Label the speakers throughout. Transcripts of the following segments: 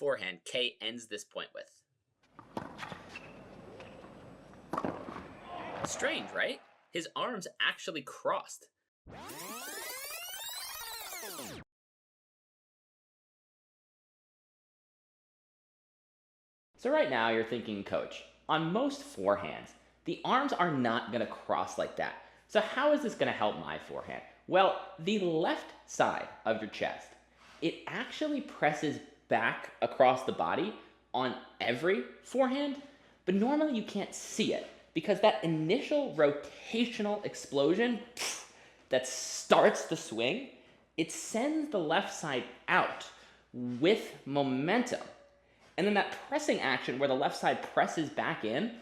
Speaker 1: forehand Kei ends this point with? Strange, right? His arms actually crossed.
Speaker 2: So right now you're thinking, coach, on most forehands, the arms are not going to cross like that. So how is this going to help my forehand? Well, the left side of your chest, it actually presses back across the body on every forehand, but normally you can't see it because that initial rotational explosion that starts the swing, it sends the left side out with momentum. And then that pressing action where the left side presses back in,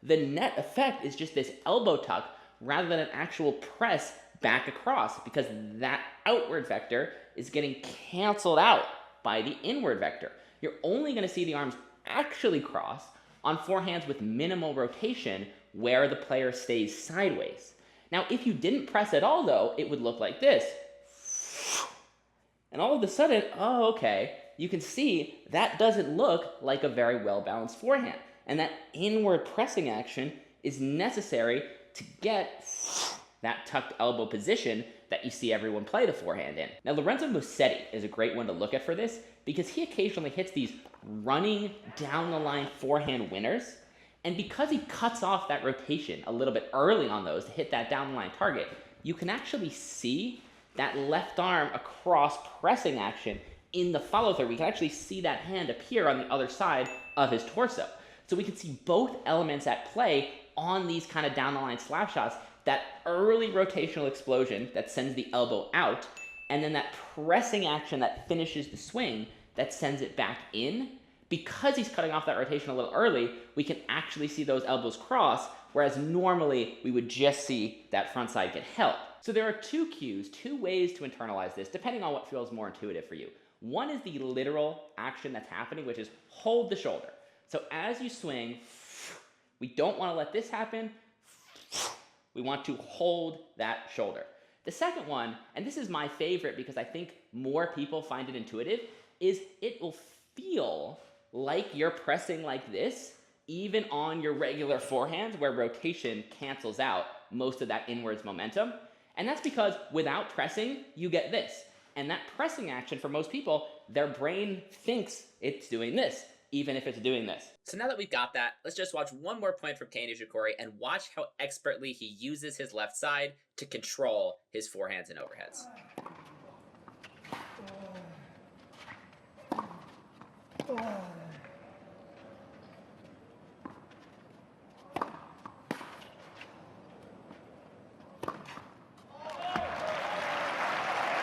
Speaker 2: the net effect is just this elbow tuck rather than an actual press back across because that outward vector is getting canceled out by the inward vector. You're only going to see the arms actually cross on forehands with minimal rotation where the player stays sideways. Now, if you didn't press at all, though, it would look like this. And all of a sudden, oh, okay, you can see that doesn't look like a very well-balanced forehand. And that inward pressing action is necessary to get that tucked elbow position that you see everyone play the forehand in. Now, Lorenzo Musetti is a great one to look at for this because he occasionally hits these running down the line forehand winners. And because he cuts off that rotation a little bit early on those to hit that down the line target, you can actually see that left arm across pressing action in the follow through. We can actually see that hand appear on the other side of his torso. So we can see both elements at play on these kind of down the line slap shots, that early rotational explosion that sends the elbow out, and then that pressing action that finishes the swing that sends it back in. Because he's cutting off that rotation a little early, we can actually see those elbows cross, whereas normally we would just see that front side get held. So there are two cues, two ways to internalize this, depending on what feels more intuitive for you. One is the literal action that's happening, which is hold the shoulder. So as you swing, we don't want to let this happen. We want to hold that shoulder. The second one, and this is my favorite because I think more people find it intuitive, is it will feel like you're pressing like this, even on your regular forehands where rotation cancels out most of that inwards momentum. And that's because without pressing, you get this. And that pressing action, for most people, their brain thinks it's doing this, even if it's doing this.
Speaker 1: So now that we've got that, let's just watch one more point from Kei Nishikori and watch how expertly he uses his left side to control his forehands and overheads.
Speaker 3: Oh.